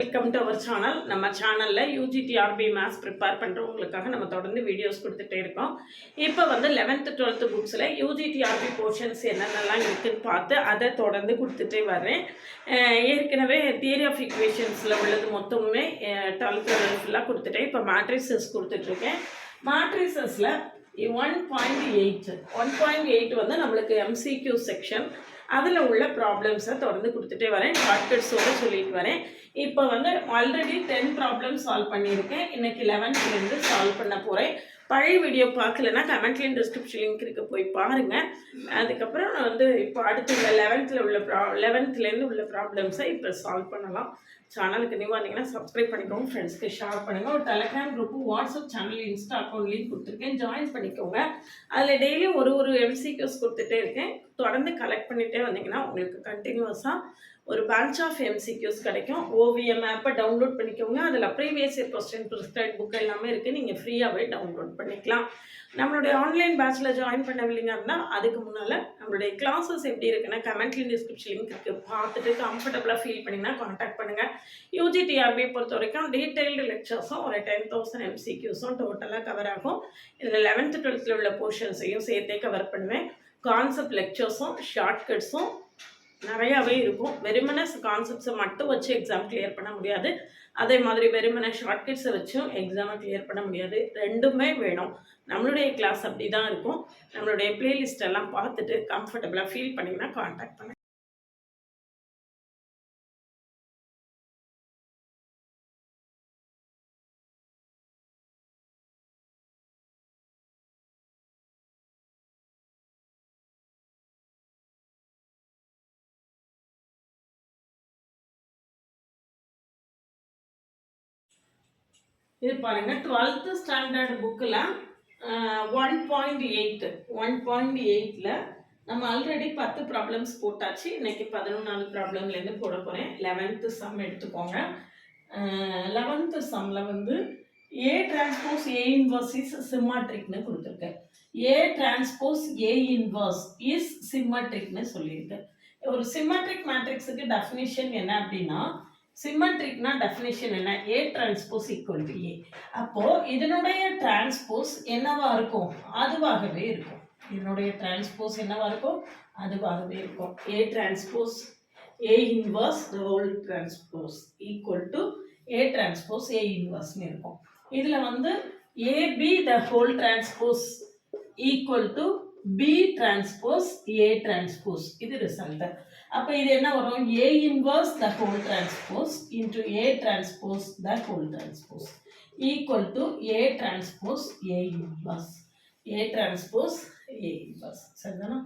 Welcome to our channel. நம்ம சேனலில் UGTRB maths prepare பண்ணுறவங்களுக்காக நம்ம தொடர்ந்து வீடியோஸ் கொடுத்துட்டே இருக்கோம். இப்போ 11th 12th புக்ஸில் யூஜிடிஆர்பி போர்ஷன்ஸ் என்னென்னலாம் இருக்குதுன்னு பார்த்து அதை தொடர்ந்து கொடுத்துட்டே வரேன். ஏற்கனவே தியரி ஆஃப் ஈக்குவேஷன்ஸில் உள்ளது மொத்தமுமே 12th ஃபுல்லாக கொடுத்துட்டேன். இப்போ மேட்ரிசஸ் கொடுத்துட்ருக்கேன். மேட்ரிசஸில் 1.8 வந்து நம்மளுக்கு MCQ செக்ஷன். அதில் உள்ள ப்ராப்ளம்ஸை தொடர்ந்து கொடுத்துட்டே வரேன். ஷார்ட்கட்ஸோடு சொல்லிட்டு வரேன். இப்போ வந்து ஆல்ரெடி 10 ப்ராப்ளம்ஸ் சால்வ் பண்ணியிருக்கேன். இன்றைக்கி 11th சால்வ் பண்ண போகிறேன். பழைய வீடியோ பார்க்கலன்னா கமெண்ட்லேயும் டிஸ்கிரிப்ஷன் லிங்க் இருக்க போய் பாருங்கள். அதுக்கப்புறம் நான் வந்து இப்போ அடுத்து இந்த 11th உள்ள ப்ராப்ளம்ஸை இப்போ சால்வ் பண்ணலாம். சேனலுக்கு நியூ வந்தீங்கன்னா சப்ஸ்கிரைப் பண்ணிக்கோங்க, ஃப்ரெண்ட்ஸ்க்கு ஷேர் பண்ணுங்கள். ஒரு Telegram group, WhatsApp channel, Insta account link கொடுத்துருக்கேன், ஜாயின் பண்ணிக்கோங்க. அதில் டெய்லியும் ஒரு MCQs கொடுத்துட்டே இருக்கேன். தொடர்ந்து கலெக்ட் பண்ணிகிட்டே வந்தீங்கன்னா உங்களுக்கு கண்டினியூஸாக ஒரு பேட்ச் ஆஃப் MCQs கிடைக்கும். OVM ஆப்பை டவுன்லோட் பண்ணிக்கோங்க. அதில் previous year question prescribe book எல்லாமே இருக்குது. நீங்கள் ஃப்ரீயாகவே டவுன்லோட் பண்ணிக்கலாம். நம்மளுடைய ஆன்லைன் பேட்சில் ஜாயின் பண்ணவில்லைங்க இருந்தால் அதுக்கு முன்னால் நம்மளுடைய கிளாஸஸ் எப்படி இருக்குன்னா கமெண்ட்லேயும் டிஸ்கிரிப்ஷன் லிங்க் இருக்குது. பார்த்துட்டு கம்ஃபர்டபுளாக ஃபீல் பண்ணிங்கன்னா கான்டாக்ட் பண்ணுங்கள். UGTRB பொறுத்த வரைக்கும் டீட்டெயில்டு லெக்சர்ஸும் ஒரு 10,000 MCQஸும் டோட்டலாக கவர் ஆகும். இதில் 11th 12th உள்ள போர்ஷன்ஸையும் சேர்த்தே கவர் பண்ணுவேன். கான்செப்ட் லெக்சர்ஸும் ஷார்ட்கட்ஸும் நிறையாவே இருக்கும். வெறுமனே கான்செப்ட்ஸை மட்டும் வச்சு எக்ஸாம் கிளியர் பண்ண முடியாது. அதே மாதிரி வெறுமனே ஷார்ட்கட்ஸை வச்சும் எக்ஸாமை கிளியர் பண்ண முடியாது. ரெண்டுமே வேணும். நம்மளுடைய கிளாஸ் அப்படி தான் இருக்கும். நம்மளுடைய பிளேலிஸ்ட் எல்லாம் பார்த்துட்டு கம்ஃபர்டபுளாக ஃபீல் பண்ணிங்கன்னா கான்டாக்ட் பண்ணுங்கள். இது பாருங்கள், 12th ஸ்டாண்டர்ட் புக்கில் 1.8ல் நம்ம ஆல்ரெடி 10 ப்ராப்ளம்ஸ் போட்டாச்சு. இன்றைக்கி 11வது ப்ராப்ளம்லேருந்து போட போகிறேன். 11th சம் எடுத்துக்கோங்க. 11th சம்மில் வந்து A transpose A inverse is சிம்மெட்ரிக்னு கொடுத்துருக்கேன். A transpose A inverse is சிம்மெட்ரிக்னு சொல்லியிருக்கேன். ஒரு சிம்மெட்ரிக் மேட்ரிக்ஸுக்கு டெஃபினிஷன் என்ன அப்படின்னா, சிம்மெட்ரிக்னா டெஃபினிஷன் என்ன? A transpose equal to A. அப்போது இதனுடைய டிரான்ஸ்போஸ் என்னவா இருக்கும்? அதுவாகவே இருக்கும். இதனுடைய டிரான்ஸ்போஸ் என்னவா இருக்கும்? அதுவாகவே இருக்கும். A transpose A inverse the whole transpose equal to A transpose A இன்வர்ஸ்னு இருக்கும். இதில் வந்து AB the whole transpose equal to B transpose A transpose. இது ரிசல்ட். அப்போ இது என்ன வரும்? A inverse the whole transpose into A transpose the whole transpose equal to A transpose A inverse. A transpose A inverse. சரிதானா?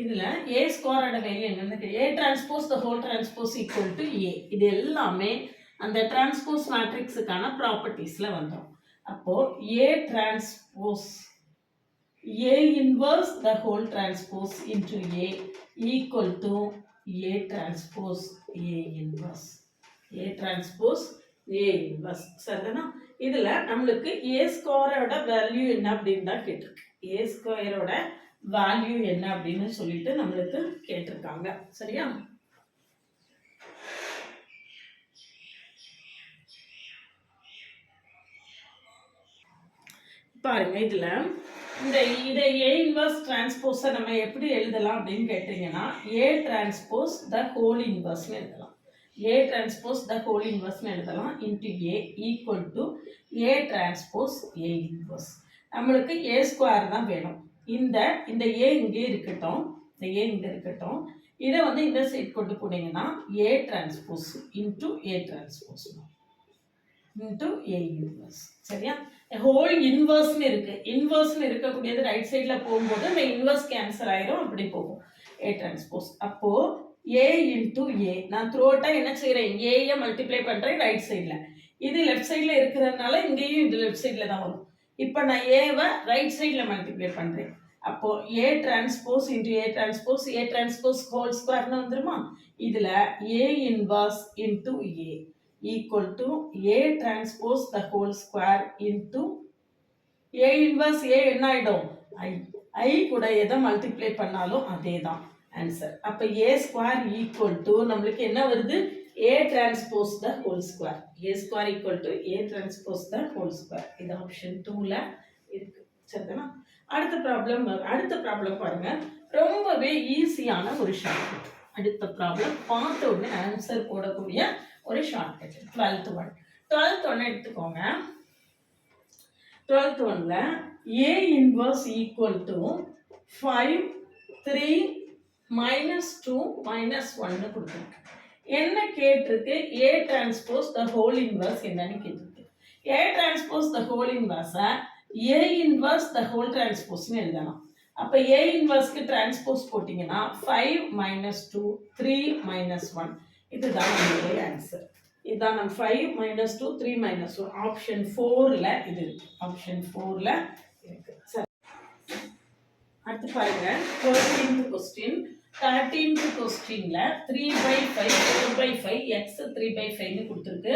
இதில் A ஸ்கொயரோட value என்னன்னு A transpose the whole transpose equal to A. இது எல்லாமே அந்த transpose மேட்ரிக்ஸுக்கான ப்ராப்பர்ட்டிஸில் வந்துடும். அப்போது A transpose A inverse the whole transpose into A equal to A transpose A inverse. A transpose A inverse. சரிதானா? இதில் நம்மளுக்கு A ஸ்கொயரோட வேல்யூ என்ன அப்படின்னு தான் கேட்டிருக்கு. A ஸ்கொயரோட வேல்யூ என்ன அப்படின்னு சொல்லிட்டு நம்மளுக்கு கேட்டிருக்காங்க. சரியா? பாருங்க, இதில் இதை A இன்வர்ஸ் டிரான்ஸ்போஸை நம்ம எப்படி எழுதலாம் அப்படின்னு கேட்டிங்கன்னா, A டிரான்ஸ்போஸ் த ஹோல் இன்வர்ஸ்னு எழுதலாம். A டிரான்ஸ்போஸ் த ஹோல் இன்வர்ஸ்னு எழுதலாம் into A equal to A transpose A inverse. நம்மளுக்கு A ஸ்கொயர் தான் வேணும். இந்த A இங்கே இருக்கட்டும், இந்த A இங்கே இருக்கட்டும். இதை வந்து இந்த சைட் கொண்டு போனீங்கன்னா A transpose into A transpose into A inverse. சரியா? ஹோல் இன்வர்ஸ்னு இருக்குது. இன்வர்ஸ்னு இருக்கக்கூடியது ரைட் சைடில் போகும்போது இந்த இன்வர்ஸ் கேன்சல் ஆயிரும், அப்படி போகும் A டிரான்ஸ்போஸ். அப்போது A இன்ட்டு A நான் த்ரோட்டாக என்ன செய்கிறேன்? ஏயை மல்டிப்ளை பண்ணுறேன் ரைட் சைடில். இது லெஃப்ட் சைடில் இருக்கிறதுனால இங்கேயும் இது லெஃப்ட் சைடில் தான் வரும். இப்போ நான் ஏவை ரைட் சைடில் மல்டிப்ளை பண்ணுறேன். அப்போது A transpose into A transpose A transpose whole ஸ்கொயர்னு வந்துருமா? இதில் A inverse into A equal to A transpose the whole square into A inverse A என்ன ஆயிடும்? I கூட எதை மல்டிப்ளை பண்ணாலும் அதே தான். ஆன்சர். அப்போ ஏ ஸ்கொயர் ஈக்குவல் டு நம்மளுக்கு என்ன வருது, ஏ transpose the whole square. A square equal to A transpose the whole square. இது ஆப்ஷன் 2ல இருக்கு. சரிதானா? அடுத்த ப்ராப்ளம் பாருங்க, ரொம்பவே ஈஸியான ஒரு ஷார்ட்கட். அடுத்த ப்ராப்ளம் பார்த்த உடனே ஆன்சர் போடக்கூடிய ஒரு ஷார்ட்கட். 12th ஒன் எடுத்துக்கோங்க. 12th ஒன்ல A inverse equal to 5, 3, -2, -1 கொடுத்துருக்கு. என்ன கேட்டிருக்கு, A transpose the whole inverse என்னன்னு கேட்டிருக்கு. A transpose the whole inverse A inverse the whole transpose எழுதலாம். அப்ப A inverseக்கு transpose போட்டீங்கன்னா 5 -2 3 -1 இதுதான் நம்மளுடைய ஆன்சர். இதான் நம்ம 5 -2 3 -1 ஆப்ஷன் 4ல இது இருக்கு. ஆப்ஷன் 4ல இருக்கு. சரி, அடுத்து பாருங்க 13th கொஸ்டின். 13th கொஸ்டின்ல 3/5 4/5 x 3/5 னு கொடுத்திருக்கு.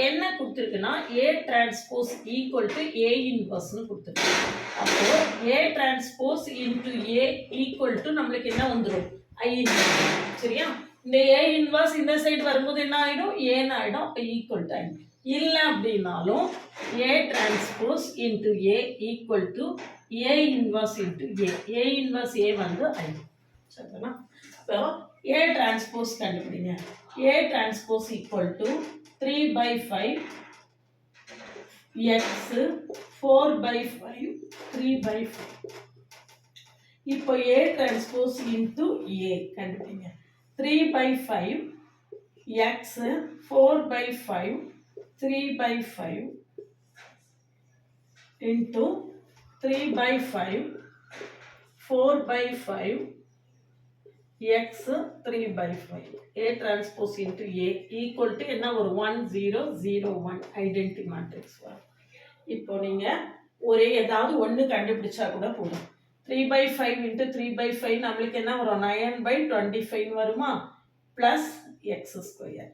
என்ன கொடுத்திருக்குன்னா A transpose equal to A இன்வர்ஸ்னு கொடுத்திருக்கு. அப்போ A transpose into A equal to நம்மளுக்கு என்ன வந்துரும், I இன்வர்ஸ். சரியா? இந்த A இன்வர்ஸ் இந்த சைடு வரும்போது என்ன ஆயிடும், A ன்னு ஆயிடும். அப்ப ஈக்குவல் டு ஆயிடும். இல்ல அப்படினாலும் A transpose into A equal to A inverse into A. A inverse A வந்து I. சரிதானா? அப்போ A டிரான்ஸ்போஸ் கண்டுபிடிங்க. A transpose equal to 3/5 x 4/5 3/5. இப்போ A டிரான்ஸ்போஸ் இன்டு A கண்டுபிடிங்க. 3/5 x 4/5 3/5 into 3/5 4/5 x 3/5. A transpose into A equal to என்ன ஒரு 1 0 0 1 identity matrix வரும். இப்போ நீங்க ஒரே ஏதாவது ஒன்று கண்டுபிடிச்சா கூட போதும். 3/5 into 3/5 நம்மளுக்கு என்ன வரும், 9/25 வருமா, பிளஸ் எக்ஸ் ஸ்கொயர்.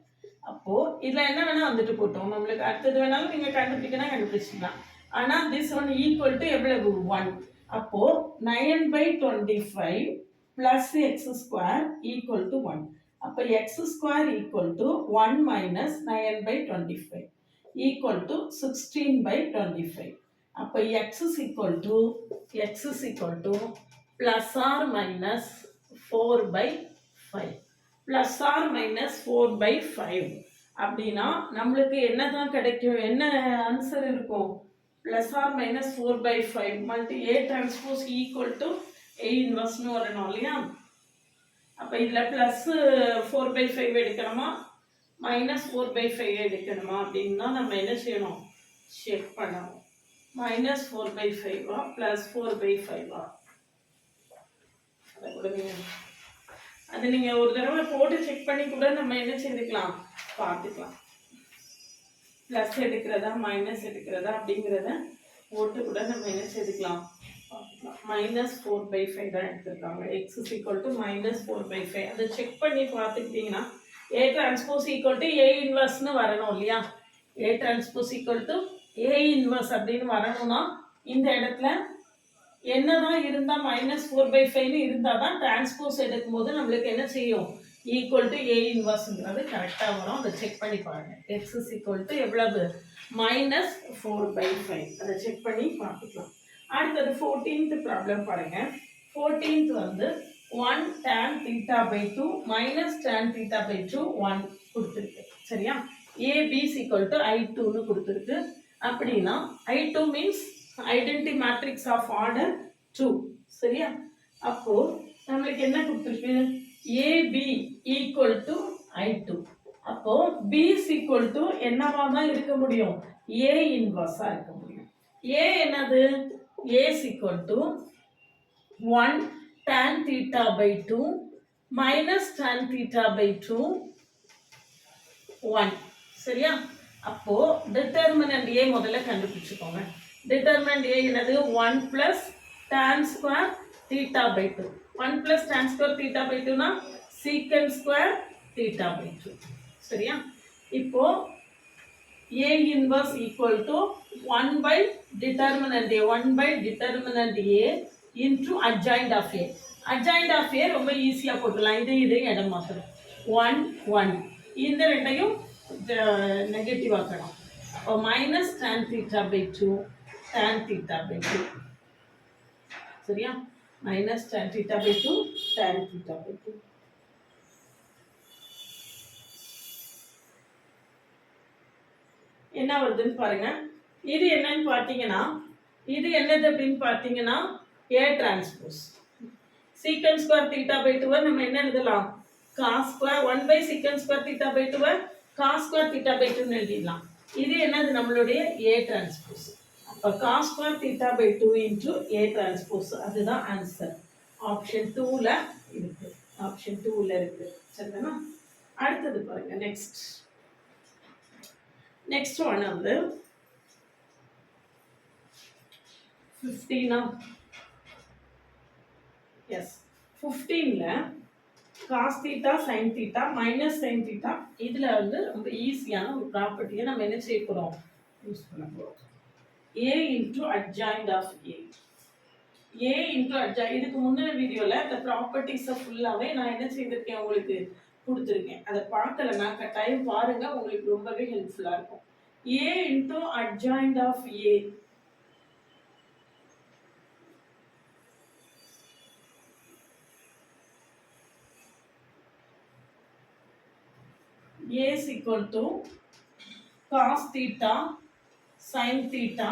அப்போ இதுல என்ன வேணா வந்துட்டு போட்டோம், நம்மளுக்கு அடுத்தது வேணாலும் நீங்க கண்டுபிடிக்கணும், கண்டுபிடிச்சிக்கலாம். ஆனா திஸ் ஒன் ஈக்குவல் டு எவ்வளவு 1. அப்போ 9/25 plus X square equal to 1. அப்போ X square equal to 1 minus 9/25 equal to 16/25. அப்போ x is equal to plus or minus 4/5 plus or minus 4/5 அப்படின்னா நம்மளுக்கு என்னதான் கிடைக்கும், என்ன ஆன்சர் இருக்கும், plus or minus 4/5 multi A transpose equal to A inverse னு வரணும் இல்லையா? அப்ப இதுல plus 4/5 எடுக்கணுமா minus 4/5 எடுக்கணுமா அப்படின்னா நம்ம என்ன செய்யணும், செக் பண்ணணும். minus 4/5 plus 4/5 அது நீங்க ஒரு தடவை போட்டு செக் பண்ணி கூட நம்ம என்ன செய்துக்கலாம், பார்த்துக்கலாம். பிளஸ் எடுக்கிறதா மைனஸ் எடுக்கிறதா அப்படிங்கிறத போட்டு கூட நம்ம என்ன செய்துக்கலாம், பார்த்துக்கலாம். -4/5 தான் எடுத்திருக்காங்க. x is equal to -4/5. அதை செக் பண்ணி பார்த்துக்கிட்டிங்கன்னா A transpose equal to A inverse வரணும் இல்லையா? A transpose equal to A inverse அப்படின்னு வரணும்னா இந்த இடத்துல என்னதான் இருந்தால் -4/5 இருந்தால் தான் டிரான்ஸ்போஸ் எடுக்கும்போது நம்மளுக்கு என்ன செய்யும், ஈக்குவல் டு A இன்வர்ஸ்ங்கிறது கரெக்டாக வரும். அதை செக் பண்ணி பாருங்க. x is equal to எவ்வளவு, -4/5. அதை செக் பண்ணி பார்த்துக்கலாம். அடுத்தது 14th ப்ராப்ளம் பாருங்க. 14th வந்து 1 tan θ/2 - tan θ/2 1 கொடுத்துருக்கு. சரியா? AB is equal to I2னு கொடுத்துருக்கு. அப்படின்னா I2 means identity matrix of order 2. சரியா? அப்போ நம்மளுக்கு என்ன கொடுத்துருக்கு, AB equal to I2. அப்போ B is equal to என்னவா தான் இருக்க முடியும், A இன்வர்ஸா இருக்க முடியும். A என்னது, A is equal to 1 tan θ/2 minus tan θ/2 1. சரியா? அப்போ டிட்டர்மினன்ட் A முதல்ல கண்டுபிடிச்சுக்கோங்க. டிட்டர்மினன்ட் A என்னது, 1 plus tan square θ/2. 1 plus tan square θ/2 னா secant square θ/2. சரியா? இப்போ A inverse equal to 1 by determinant A into adjoint of A. Adjoint of A ரொம்ப ஈஸியாக போட்டுடலாம். இதையும் இடம் மாற்றணும். 1 1 இந்த ரெண்டையும் நெகட்டிவ் ஆக்கணும். அப்போ minus tan theta by 2 tan theta by 2. சரியா? Minus tan theta by 2 tan theta by 2. என்ன வருதுன்னு பாருங்க. இது என்னன்னு பார்த்தீங்கன்னா, இது என்னது அப்படின்னு பார்த்தீங்கன்னா A transpose. Secant square theta by 2 நம்ம என்ன எழுதலாம்? Cos square 1 by secant square theta by 2 cos square theta by 2 எழுதிடலாம். இது என்னது? நம்மளுடைய ஏ டிரான்ஸ்போஸ். அப்போ cos square theta by 2 into A transpose. அதுதான் ஆன்சர். ஆப்ஷன் 2ல இருக்கு. ஆப்ஷன் 2ல இருக்கு. சரிதானா? அடுத்தது பாருங்க. நெக்ஸ்ட் ஒன் வந்து 15. எஸ், 15ல cos theta sine theta minus sine theta இதில் வந்து ரொம்ப ஈஸியான ஒரு ப்ராப்பர்ட்டியை நம்ம என்ன செய்ய போகிறோம்? யூஸ் பண்ண போகிறோம். A into adjoint of A. A into adjoint. இதுக்கு முந்தின வீடியோவில் இந்த ப்ராப்பர்ட்டிஸை ஃபுல்லாகவே நான் என்ன செய்திருக்கேன் உங்களுக்கு கொடுத்துருக்கேன். அதை பார்க்கலன்னா கட்டாயம் பாருங்கள், உங்களுக்கு ரொம்பவே ஹெல்ப்ஃபுல்லாக இருக்கும். A into adjoint of A. A is equal to cos theta sin theta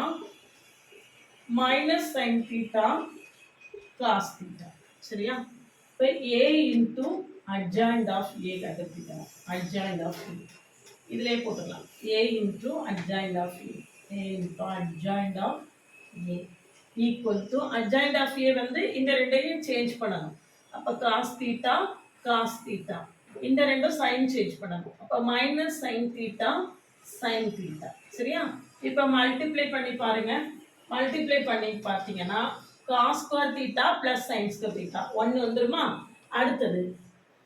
minus sin theta cos theta. சரியா? இப்போ A into adjoint of A கண்டுபிடிக்கலாம். adjoint of A இதிலே போட்டுக்கலாம். A into adjoint of A. A into adjoint of A equal to adjoint of A வந்து இந்த ரெண்டையும் change பண்ணணும். அப்போ cos theta cos theta இந்த ரெண்டும் சைன் சேஞ்ச் பண்ணணும். அப்போ minus sine theta sine theta. சரியா? இப்போ மல்டிப்ளை பண்ணி பாருங்க. மல்டிப்ளை பண்ணி பார்த்தீங்கன்னா cos square theta plus sine square theta 1 வந்துருமா? அடுத்தது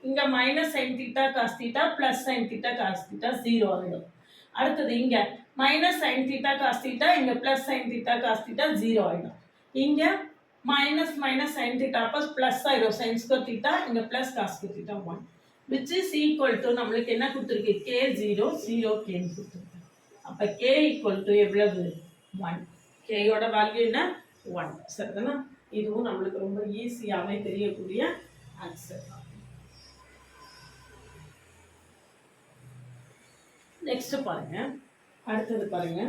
இங்கே minus sine theta cos theta plus sine theta cos theta 0 ஆகிடும். அடுத்தது இங்கே minus sine theta cos theta இங்கே plus sine theta cos theta 0 ஆகிடும். இங்கே மைனஸ் மைனஸ் சைன் தீட்டா அப்போ ப்ளஸ் ஆகிடும் சைன் ஸ்கொயர் தீட்டா, இங்கே plus cos square theta 1. which is equal to நம்மளுக்கு என்ன கொடுத்துருக்கு? k0 0 k கொடுத்துருக்கு. அப்போ k equal to எவ்வளவு? 1. k யோட வேல்யூ என்ன? 1. சரிதானா? இதுவும் நம்மளுக்கு ரொம்ப ஈஸியாகவே தெரியக்கூடிய ஆன்சர். நெக்ஸ்ட் பாருங்க. அடுத்தது பாருங்க.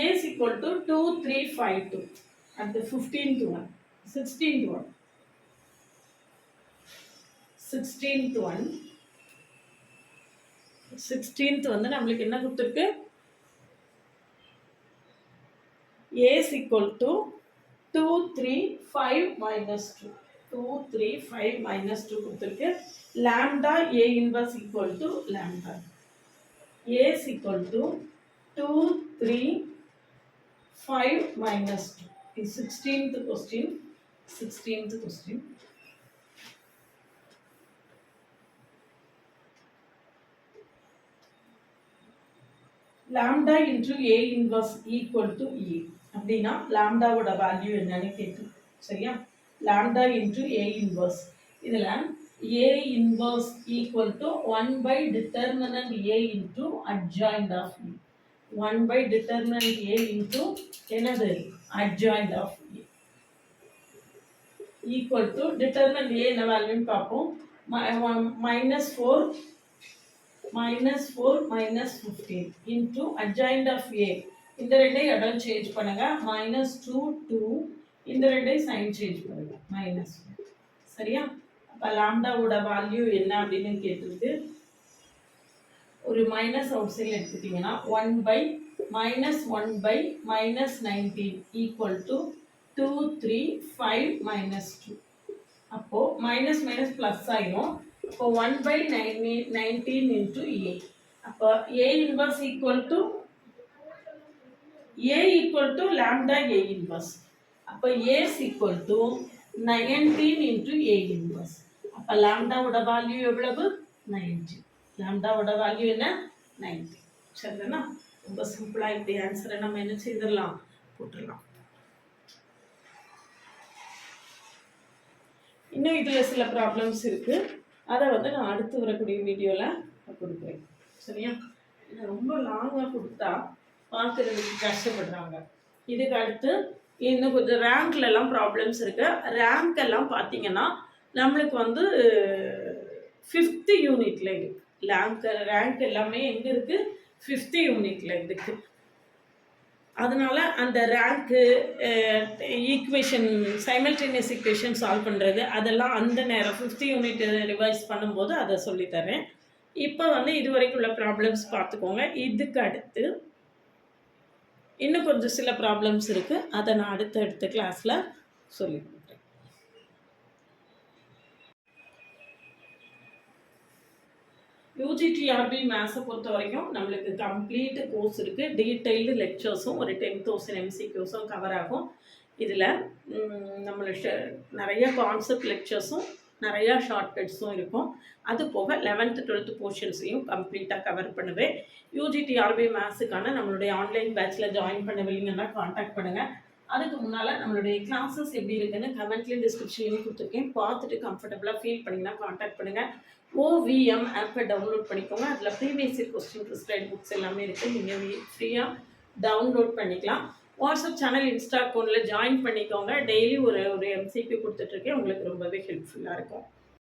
a is equal to 2 3 5 2. அடுத்து 15 to 1 16 to 1 16th one. 16th வந்து நம்மளுக்கு என்ன கொடுத்துருக்கு? a is equal to 2 3 5 minus 2. 2 3 5 minus 2 கொடுத்துருக்கு. lambda a inverse equal to lambda. a is equal to 2 3 5 minus 2. is 16th question. 16th question. lambda into a inverse equal to e. அப்படின்னா லாம்டாவோட value என்னன்னு கேட்கும். சரியா? Lambda into a inverse. இதில் a inverse equal to 1 by determinant a into adjoint of e. 1 by determinant a into என்னது? adjoint of e. equal to determinant a என்ன வேல்யூன்னு பார்ப்போம். minus 4 minus 15 into adjoint of a. இந்த ரெண்டையும் இடம் change பண்ணுங்க. minus 2 2 இந்த ரெண்டையும் சைன் சேஞ்ச் பண்ணுங்க. minus 1. சரியா? அப்போ லாம்டாவோட வேல்யூ என்ன அப்படின்னு கேட்டிருக்கு. ஒரு மைனஸ் அவுட் சைடில் எடுத்துட்டிங்கன்னா 1 by minus 19 equal to 2 3 5 minus 2. அப்போது மைனஸ் மைனஸ் ப்ளஸ் ஆகிடும். அப்போ 1 by 19 into a. அப்போ a inverse equal to lambda a inverse. அப்போ a is equal to 19 into a inverse. அப்போ லாம்டாவோட வேல்யூ எவ்வளவு? 90. லாம்டாவோட வேல்யூ என்ன? 90. சரிதானா? ரொம்ப சிம்பிளாக இப்படி ஆன்சரை நம்ம என்ன செய்திடலாம்? போட்டுடலாம். இன்னும் இதில் சில ப்ராப்ளம்ஸ் இருக்குது, அதை வந்து நான் அடுத்து வரக்கூடிய வீடியோவில் கொடுக்குறேன். சரியா? ரொம்ப லாங்காக கொடுத்தா பார்க்குறதுக்கு கஷ்டப்படுறாங்க. இதுக்கு அடுத்து இன்னும் கொஞ்சம் ரேங்க்லலாம் ப்ராப்ளம்ஸ் இருக்குது. ரேங்க் எல்லாம் பார்த்தீங்கன்னா நம்மளுக்கு வந்து 5th யூனிட்டில் இருக்குது. ரேங்க் எல்லாமே எங்கே இருக்குது? 5th யூனிட்டில் இருக்குது. அதனால் அந்த rank, equation, simultaneous equation solve பண்ணுறது, அதெல்லாம் அந்த நேரம் 5th யூனிட் ரிவைஸ் பண்ணும்போது அதை சொல்லித்தரேன். இப்போ வந்து இது வரைக்கும் உள்ள ப்ராப்ளம்ஸ் பார்த்துக்கோங்க. இதுக்கு அடுத்து இன்னும் கொஞ்சம் சில ப்ராப்ளம்ஸ் இருக்குது, அதை நான் அடுத்த கிளாஸில் சொல்லி கொடுக்குறேன். யூஜிடிஆர்பி மேத்ஸை பொறுத்த வரைக்கும் நம்மளுக்கு கம்ப்ளீட் கோர்ஸ் இருக்குது. டீட்டெயில்டு லெக்சர்ஸும் ஒரு 10,000 MCQஸும் கவர் ஆகும். இதில் நம்மளுக்கு நிறைய கான்செப்ட் லெக்சர்ஸும் நிறையா ஷார்ட்கட்ஸும் இருக்கும். அது போக 11th 12th போர்ஷன்ஸையும் கம்ப்ளீட்டாக கவர் பண்ணுவேன். யூஜிடிஆர்பி மேத்ஸுக்கான நம்மளுடைய ஆன்லைன் பேட்சில் ஜாயின் பண்ணவில்லைங்கன்னா காண்டாக்ட் பண்ணுங்கள். அதுக்கு முன்னால் நம்மளுடைய கிளாஸஸ் எப்படி இருக்குன்னு கமெண்ட்லேயும் டிஸ்கிரிப்ஷன்லேயும் கொடுத்துருக்கேன். பார்த்துட்டு கம்ஃபர்டபுளாக ஃபீல் பண்ணிங்கன்னா காண்டாக்ட் பண்ணுங்கள். OVM ஆப்பை டவுன்லோட் பண்ணிக்கோங்க. அதில் previous year question prescribe books எல்லாமே இருக்குது. நீங்கள் ஃப்ரீயாக டவுன்லோட் பண்ணிக்கலாம். வாட்ஸ்அப் சேனல், இன்ஸ்டா அக்கௌண்ட்டில் ஜாயின் பண்ணிக்கோங்க. டெய்லி ஒரு MCQ கொடுத்துட்ருக்கேன். உங்களுக்கு ரொம்பவே ஹெல்ப்ஃபுல்லாக இருக்கும்.